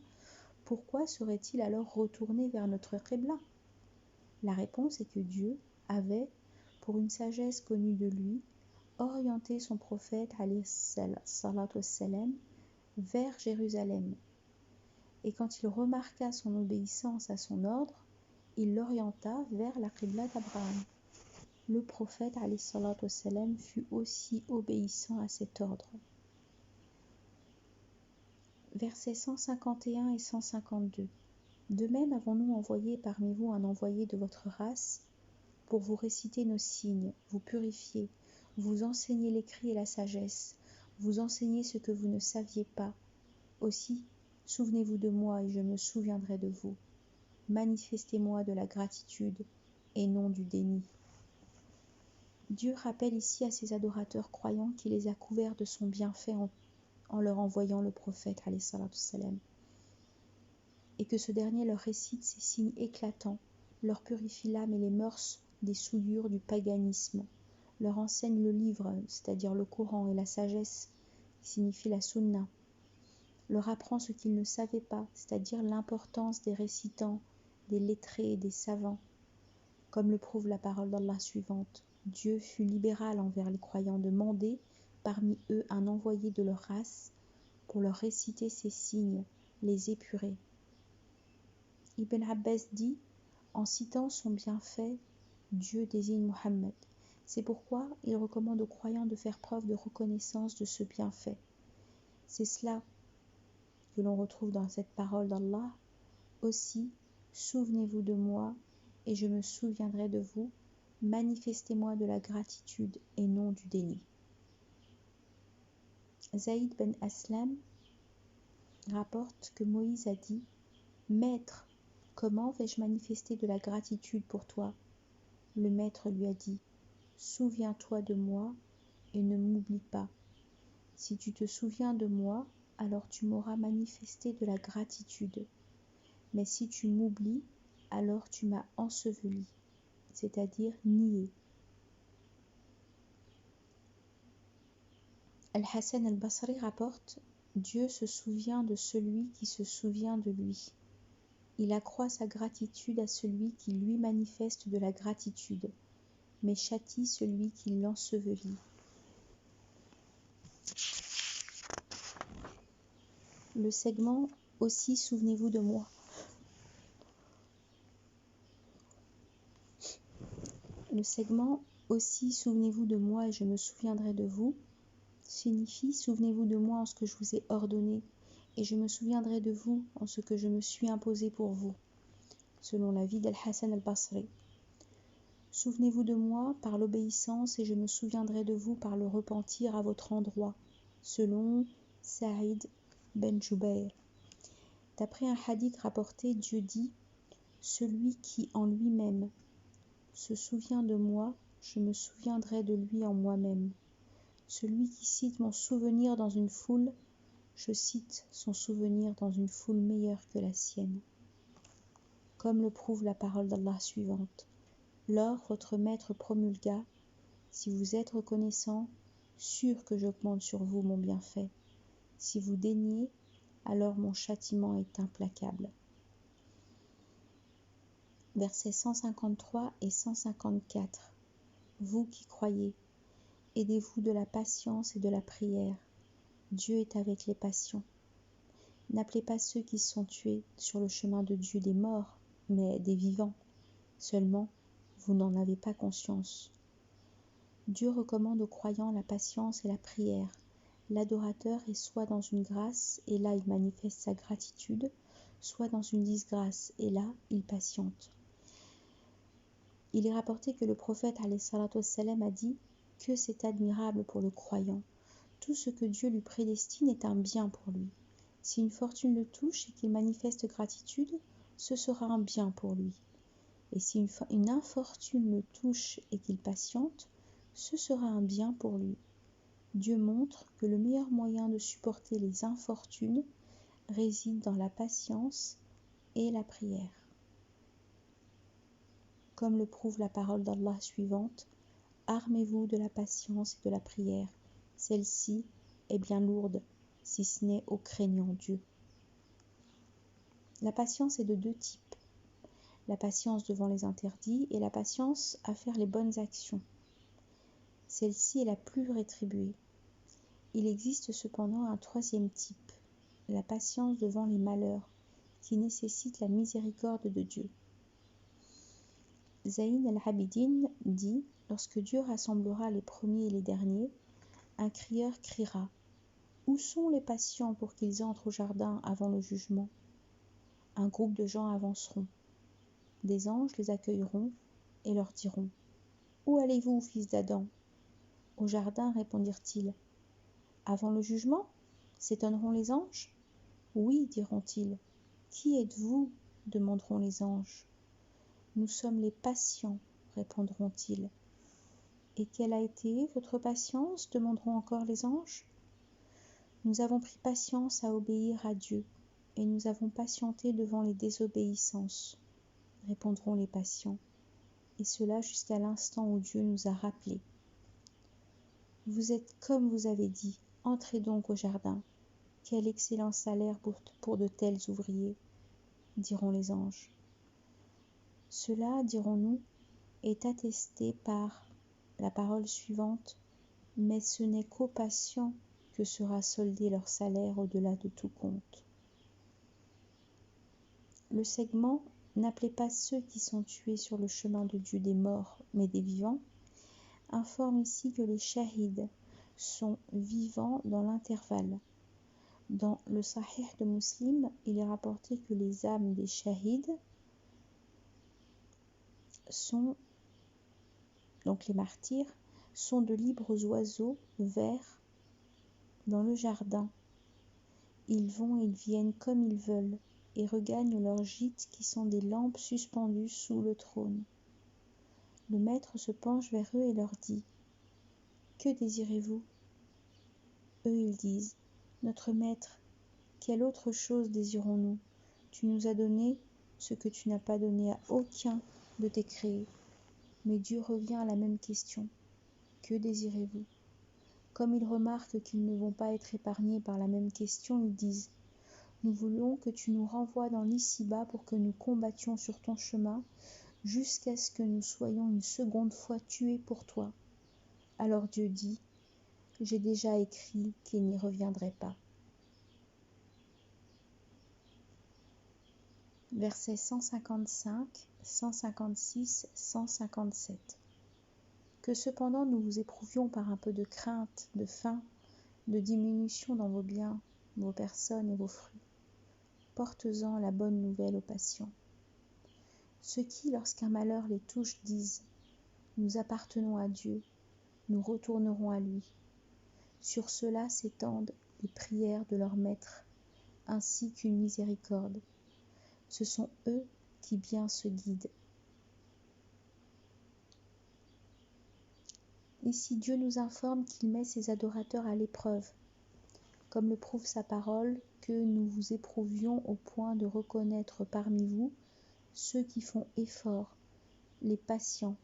Speaker 1: pourquoi serait-il alors retourné vers notre qibla ?» La réponse est que Dieu avait, pour une sagesse connue de lui, orienté son prophète alayhi salatu wassalam vers Jérusalem. Et quand il remarqua son obéissance à son ordre, il l'orienta vers la qibla d'Abraham. Le prophète alayhi salatu wassalam fut aussi obéissant à cet ordre. Versets 151 et 152. De même avons-nous envoyé parmi vous un envoyé de votre race pour vous réciter nos signes, vous purifier, vous enseigner l'écrit et la sagesse, vous enseigner ce que vous ne saviez pas. Aussi, souvenez-vous de moi et je me souviendrai de vous. Manifestez-moi de la gratitude et non du déni. Dieu rappelle ici à ses adorateurs croyants qu'il les a couverts de son bienfait en leur envoyant le prophète alayhi salatu wassalam, et que ce dernier leur récite ces signes éclatants, leur purifie l'âme et les mœurs des souillures du paganisme, leur enseigne le livre, c'est-à-dire le Coran, et la sagesse, qui signifie la sunna, leur apprend ce qu'ils ne savaient pas, c'est-à-dire l'importance des récitants, des lettrés et des savants, comme le prouve la parole d'Allah suivante. Dieu fut libéral envers les croyants de demander parmi eux un envoyé de leur race pour leur réciter ces signes, les épurer. Ibn Abbas dit, en citant son bienfait, Dieu désigne Mohammed. C'est pourquoi il recommande aux croyants de faire preuve de reconnaissance de ce bienfait. C'est cela que l'on retrouve dans cette parole d'Allah. Aussi, souvenez-vous de moi et je me souviendrai de vous. Manifestez-moi de la gratitude et non du déni. Zaïd ben Aslam rapporte que Moïse a dit « Maître, comment vais-je manifester de la gratitude pour toi ?» Le maître lui a dit « Souviens-toi de moi et ne m'oublie pas. Si tu te souviens de moi, alors tu m'auras manifesté de la gratitude. Mais si tu m'oublies, alors tu m'as enseveli, c'est-à-dire nié. » Al-Hassan al-Basri rapporte Dieu se souvient de celui qui se souvient de lui. Il accroît sa gratitude à celui qui lui manifeste de la gratitude, mais châtie celui qui l'ensevelit. Le segment « Aussi souvenez-vous de moi ». Le segment « Aussi souvenez-vous de moi et je me souviendrai de vous » signifie « Souvenez-vous de moi en ce que je vous ai ordonné et je me souviendrai de vous en ce que je me suis imposé pour vous », selon l'avis d'Al-Hassan al-Basri. Souvenez-vous de moi par l'obéissance et je me souviendrai de vous par le repentir à votre endroit, selon Saïd ben Jubayr. D'après un hadith rapporté, Dieu dit « Celui qui en lui-même se souvient de moi, je me souviendrai de lui en moi-même. Celui qui cite mon souvenir dans une foule, je cite son souvenir dans une foule meilleure que la sienne. » Comme le prouve la parole d'Allah suivante. Lors votre maître promulgua, si vous êtes reconnaissant, sûr que j'augmente sur vous mon bienfait. Si vous daignez, alors mon châtiment est implacable. Versets 153 et 154. Vous qui croyez, aidez-vous de la patience et de la prière. Dieu est avec les patients. N'appelez pas ceux qui sont tués sur le chemin de Dieu des morts, mais des vivants. Seulement, vous n'en avez pas conscience. Dieu recommande aux croyants la patience et la prière. L'adorateur est soit dans une grâce, et là il manifeste sa gratitude, soit dans une disgrâce, et là il patiente. Il est rapporté que le prophète ﷺ a dit que c'est admirable pour le croyant. Tout ce que Dieu lui prédestine est un bien pour lui. Si une fortune le touche et qu'il manifeste gratitude, ce sera un bien pour lui. Et si une infortune le touche et qu'il patiente, ce sera un bien pour lui. Dieu montre que le meilleur moyen de supporter les infortunes réside dans la patience et la prière. Comme le prouve la parole d'Allah suivante, armez-vous de la patience et de la prière. Celle-ci est bien lourde, si ce n'est aux craignants Dieu. La patience est de deux types. La patience devant les interdits et la patience à faire les bonnes actions. Celle-ci est la plus rétribuée. Il existe cependant un troisième type, la patience devant les malheurs, qui nécessite la miséricorde de Dieu. Zayn al-Abidin dit « Lorsque Dieu rassemblera les premiers et les derniers, un crieur criera « Où sont les patients pour qu'ils entrent au jardin avant le jugement ?» Un groupe de gens avanceront. Des anges les accueilleront et leur diront « Où allez-vous, fils d'Adam ?» Au jardin, répondirent-ils. Avant le jugement ? S'étonneront les anges ? Oui, diront-ils. Qui êtes-vous ? Demanderont les anges. Nous sommes les patients, répondront-ils. Et quelle a été votre patience ? Demanderont encore les anges. Nous avons pris patience à obéir à Dieu, et nous avons patienté devant les désobéissances, répondront les patients, et cela jusqu'à l'instant où Dieu nous a rappelés. Vous êtes comme vous avez dit, entrez donc au jardin. Quel excellent salaire pour de tels ouvriers, diront les anges. Cela, dirons-nous, est attesté par la parole suivante, mais ce n'est qu'aux patients que sera soldé leur salaire au-delà de tout compte. Le segment « N'appelez pas ceux qui sont tués sur le chemin de Dieu des morts, mais des vivants » informe ici que les shahids sont vivants dans l'intervalle. Dans le Sahih de Muslim, il est rapporté que les âmes des shahids donc les martyrs, sont de libres oiseaux verts dans le jardin. Ils vont et ils viennent comme ils veulent et regagnent leurs gîtes qui sont des lampes suspendues sous le trône. Le maître se penche vers eux et leur dit « Que désirez-vous » Eux ils disent « Notre maître, quelle autre chose désirons-nous ? Tu nous as donné ce que tu n'as pas donné à aucun de tes créés. » Mais Dieu revient à la même question. Que désirez-vous ? Comme ils remarquent qu'ils ne vont pas être épargnés par la même question, ils disent « Nous voulons que tu nous renvoies dans l'ici-bas pour que nous combattions sur ton chemin jusqu'à ce que nous soyons une seconde fois tués pour toi. » Alors Dieu dit « J'ai déjà écrit qu'il n'y reviendrait pas. » Versets 155, 156, 157. Que cependant nous vous éprouvions par un peu de crainte, de faim, de diminution dans vos biens, vos personnes et vos fruits. Portes-en la bonne nouvelle aux patients. Ceux qui, lorsqu'un malheur les touche, disent « Nous appartenons à Dieu, nous retournerons à lui. » Sur ceux-là s'étendent les prières de leur maître, ainsi qu'une miséricorde. Ce sont eux qui bien se guident. Ici, Dieu nous informe qu'il met ses adorateurs à l'épreuve, comme le prouve sa parole, que nous vous éprouvions au point de reconnaître parmi vous ceux qui font effort, les patients.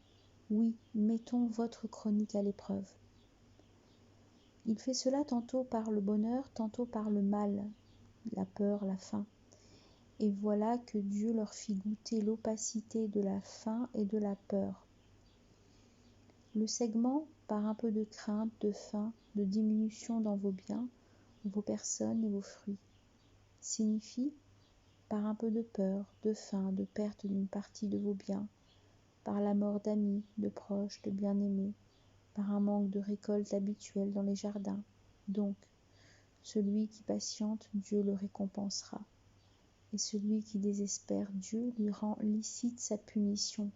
Speaker 1: Oui, mettons votre chronique à l'épreuve. Il fait cela tantôt par le bonheur, tantôt par le mal, la peur, la faim. Et voilà que Dieu leur fit goûter l'opacité de la faim et de la peur. Le segment, par un peu de crainte, de faim, de diminution dans vos biens, vos personnes et vos fruits, signifie par un peu de peur, de faim, de perte d'une partie de vos biens, par la mort d'amis, de proches, de bien-aimés, par un manque de récolte habituelle dans les jardins. Donc, celui qui patiente, Dieu le récompensera. Et celui qui désespère, Dieu lui rend licite sa punition.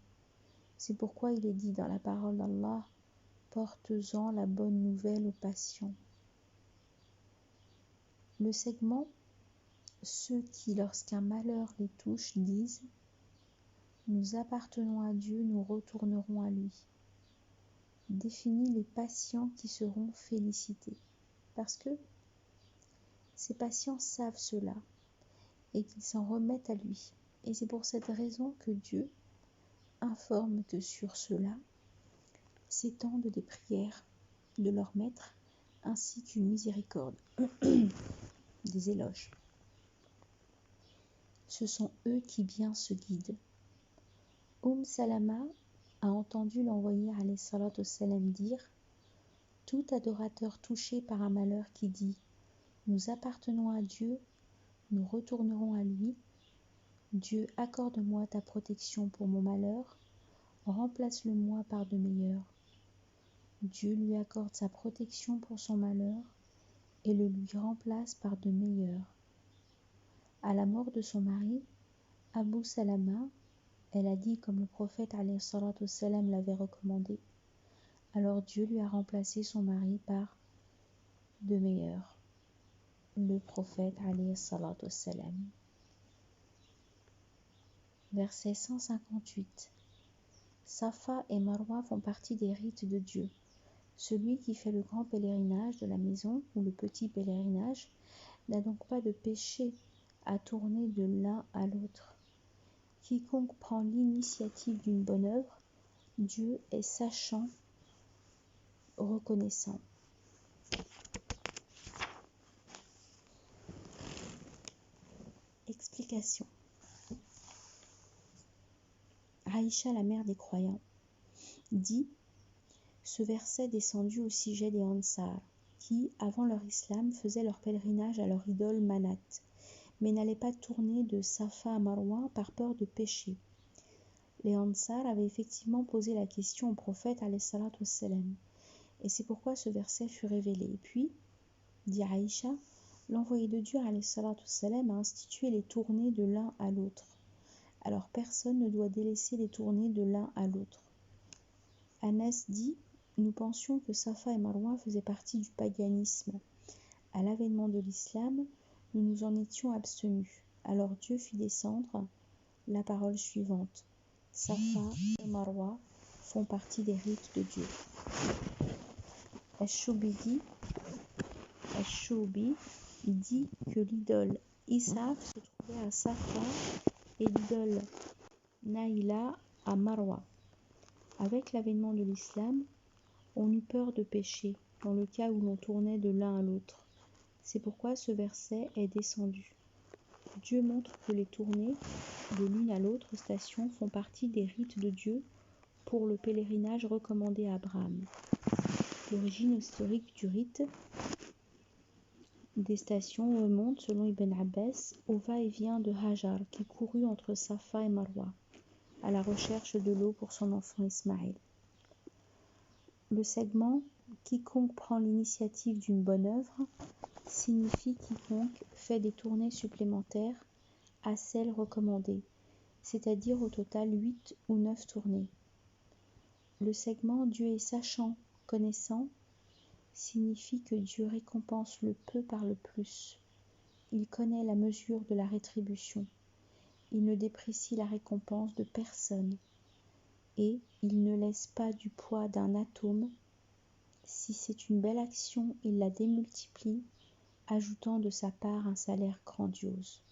Speaker 1: C'est pourquoi il est dit dans la parole d'Allah, « Portes-en la bonne nouvelle aux patients. » Le segment « Ceux qui, lorsqu'un malheur les touche, disent « Nous appartenons à Dieu, nous retournerons à lui » définit les patients qui seront félicités. Parce que ces patients savent cela et qu'ils s'en remettent à lui. Et c'est pour cette raison que Dieu informe que sur cela s'étendent des prières de leur maître ainsi qu'une miséricorde, des éloges. Ce sont eux qui bien se guident. Salama a entendu l'envoyé alayhi salatu wassalam dire « Tout adorateur touché par un malheur qui dit « Nous appartenons à Dieu, nous retournerons à lui. Dieu, accorde-moi ta protection pour mon malheur, remplace-le-moi par de meilleurs. » Dieu lui accorde sa protection pour son malheur et le lui remplace par de meilleurs. À la mort de son mari, Abu Salama, elle a dit comme le prophète alayhi salatu wassalam l'avait recommandé. Alors Dieu lui a remplacé son mari par de meilleurs. Le prophète alayhi salatu wassalam. Verset 158. Safa et Marwa font partie des rites de Dieu. Celui qui fait le grand pèlerinage de la maison ou le petit pèlerinage n'a donc pas de péché à tourner de l'un à l'autre. Quiconque prend l'initiative d'une bonne œuvre, Dieu est sachant, reconnaissant. Explication. Aïcha, la mère des croyants, dit « Ce verset descendu au sujet des Ansar, qui, avant leur islam, faisaient leur pèlerinage à leur idole Manat, mais n'allaient pas tourner de Safa à Marwa par peur de péché. Les Ansar avaient effectivement posé la question au prophète alayhi salatu wassalam, et c'est pourquoi ce verset fut révélé. Et puis, dit Aïcha, l'envoyé de Dieu alayhi salatu wassalam a institué les tournées de l'un à l'autre. Alors personne ne doit délaisser les tournées de l'un à l'autre. Anas dit, nous pensions que Safa et Marwa faisaient partie du paganisme. À l'avènement de l'islam, nous nous en étions abstenus. Alors Dieu fit descendre la parole suivante. Safa et Marwa font partie des rites de Dieu. Ash-Shubi dit que l'idole Isaf se trouvait à Safa et l'idole Naïla à Marwa. Avec l'avènement de l'islam, on eut peur de pécher dans le cas où l'on tournait de l'un à l'autre. C'est pourquoi ce verset est descendu. Dieu montre que les tournées de l'une à l'autre station font partie des rites de Dieu pour le pèlerinage recommandé à Abraham. L'origine historique du rite des stations remonte, selon Ibn Abbas, au va-et-vient de Hajar qui courut entre Safa et Marwa, à la recherche de l'eau pour son enfant Ismaël. Le segment « Quiconque prend l'initiative d'une bonne œuvre » signifie quiconque fait des tournées supplémentaires à celles recommandées, c'est-à-dire au total 8 ou 9 tournées. Le segment « Dieu est sachant, connaissant » signifie que Dieu récompense le peu par le plus. Il connaît la mesure de la rétribution. Il ne déprécie la récompense de personne. Et il ne laisse pas du poids d'un atome. Si c'est une belle action, il la démultiplie, ajoutant de sa part un salaire grandiose.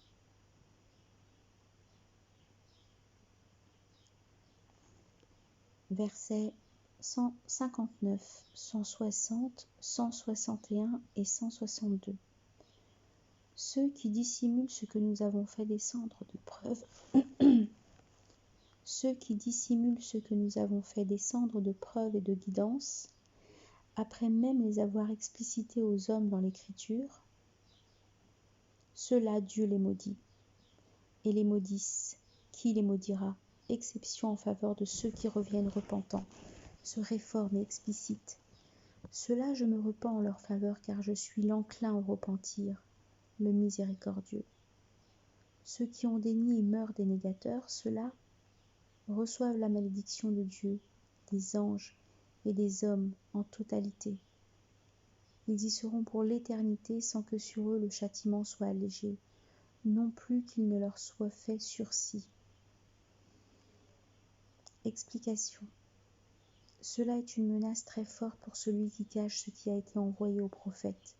Speaker 1: Versets 159, 160, 161 et 162. Ceux qui dissimulent ce que nous avons fait descendre de preuves Ceux qui dissimulent ce que nous avons fait descendre de preuves et de guidance, après même les avoir explicités aux hommes dans l'Écriture, ceux-là Dieu les maudit. Et les maudissent. Qui les maudira? Exception en faveur de ceux qui reviennent repentants, se réforment et explicitent. Ceux-là je me repens en leur faveur, car je suis l'enclin au repentir, le miséricordieux. Ceux qui ont déni et meurent des négateurs, ceux-là reçoivent la malédiction de Dieu, des anges et des hommes en totalité. Ils y seront pour l'éternité sans que sur eux le châtiment soit allégé, non plus qu'il ne leur soit fait sursis. Explication. Cela est une menace très forte pour celui qui cache ce qui a été envoyé au prophète,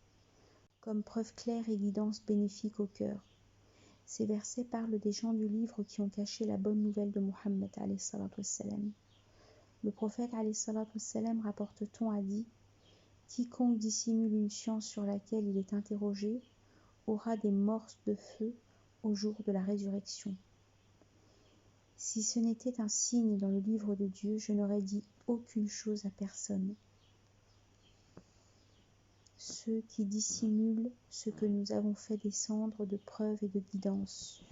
Speaker 1: comme preuve claire et guidance bénéfique au cœur. Ces versets parlent des gens du livre qui ont caché la bonne nouvelle de Muhammad alayhi salatu wassalam. Le prophète alayhi salatu wassalam, rapporte-t-on, a dit « Quiconque dissimule une science sur laquelle il est interrogé aura des morses de feu au jour de la résurrection. » Si ce n'était un signe dans le livre de Dieu, je n'aurais dit aucune chose à personne. Ceux qui dissimulent ce que nous avons fait descendre de preuves et de guidance.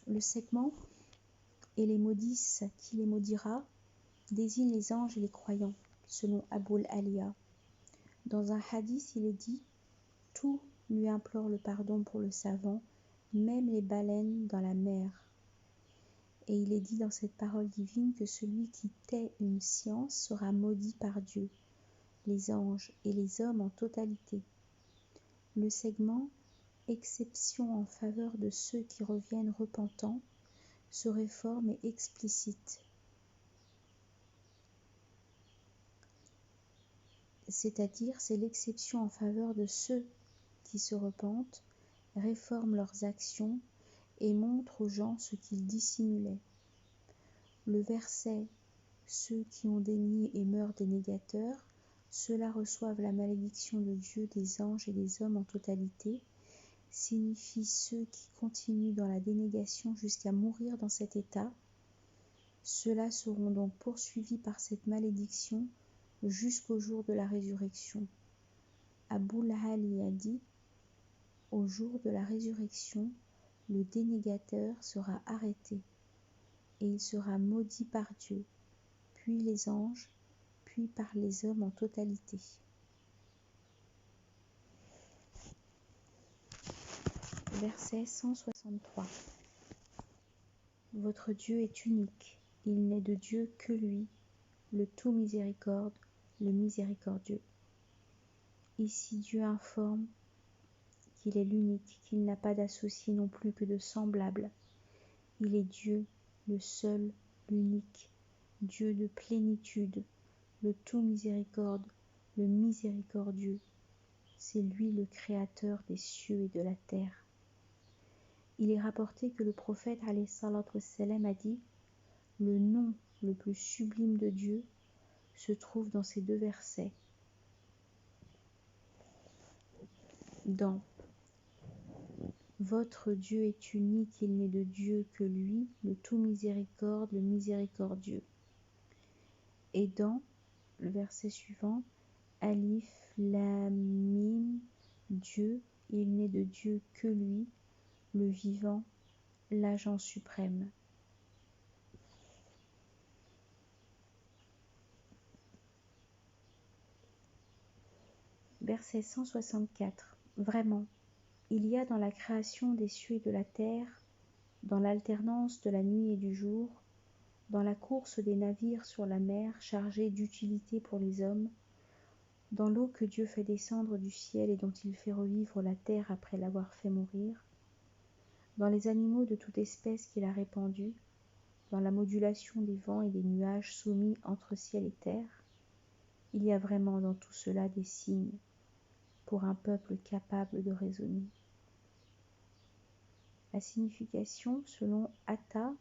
Speaker 1: Le segment « Et les maudissent, qui les maudira » désigne les anges et les croyants, selon Aboul Aliya. Dans un hadith, il est dit « Tout lui implore le pardon pour le savant, même les baleines dans la mer. » Et il est dit dans cette parole divine que celui qui tait une science sera maudit par Dieu, les anges et les hommes en totalité. Le segment « Exception en faveur de ceux qui reviennent repentants » se réforme et explicite. C'est-à-dire, c'est l'exception en faveur de ceux qui se repentent, réforment leurs actions et montrent aux gens ce qu'ils dissimulaient. Le verset « Ceux qui ont déni et meurent des négateurs, ceux-là reçoivent la malédiction de Dieu, des anges et des hommes en totalité » signifie ceux qui continuent dans la dénégation jusqu'à mourir dans cet état. Ceux-là seront donc poursuivis par cette malédiction jusqu'au jour de la résurrection. Aboul Ali a dit « Au jour de la résurrection, le dénégateur sera arrêté et il sera maudit par Dieu, puis les anges, puis par les hommes en totalité. » Verset 163. Votre Dieu est unique, il n'est de Dieu que lui, le tout miséricorde, le miséricordieux. Ici Dieu informe qu'il est l'unique, qu'il n'a pas d'associé non plus que de semblable. Il est Dieu, le seul, l'unique, Dieu de plénitude, le tout miséricorde, le miséricordieux. C'est lui le créateur des cieux et de la terre. Il est rapporté que le prophète alayhi salatu wassalam a dit « Le nom le plus sublime de Dieu se trouve dans ces deux versets. Dans « Votre Dieu est unique, il n'est de Dieu que lui, le tout miséricorde, le miséricordieux ». Et dans le verset suivant, Alif, Lam, Mim, Dieu, il n'est de Dieu que lui, le vivant, l'agent suprême. Verset 164. Vraiment, il y a dans la création des cieux et de la terre, dans l'alternance de la nuit et du jour, dans la course des navires sur la mer chargés d'utilité pour les hommes, dans l'eau que Dieu fait descendre du ciel et dont il fait revivre la terre après l'avoir fait mourir, dans les animaux de toute espèce qu'il a répandus, dans la modulation des vents et des nuages soumis entre ciel et terre, il y a vraiment dans tout cela des signes pour un peuple capable de raisonner. La signification, selon Atta,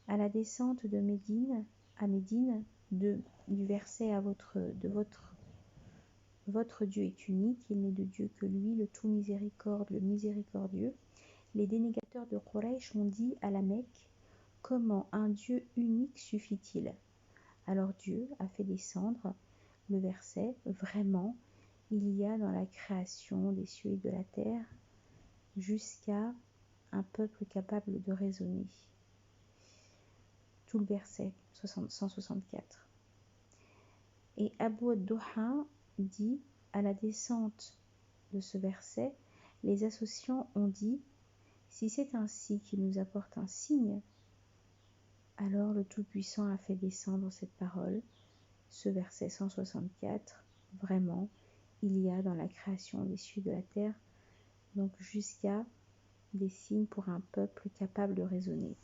Speaker 1: à la descente de Médine, du verset votre Dieu est unique, il n'est de Dieu que lui, le tout miséricorde, le miséricordieux. Les dénégateurs de Quraysh ont dit à la Mecque, comment un Dieu unique suffit-il? Alors Dieu a fait descendre le verset, vraiment, il y a dans la création des cieux et de la terre, jusqu'à un peuple capable de raisonner. Tout le verset 164. Et Abu ad-Duha dit, à la descente de ce verset, les associants ont dit, si c'est ainsi qu'il nous apporte un signe, alors le Tout-Puissant a fait descendre cette parole, ce verset 164, vraiment, il y a dans la création des cieux et de la terre, donc jusqu'à des signes pour un peuple capable de raisonner.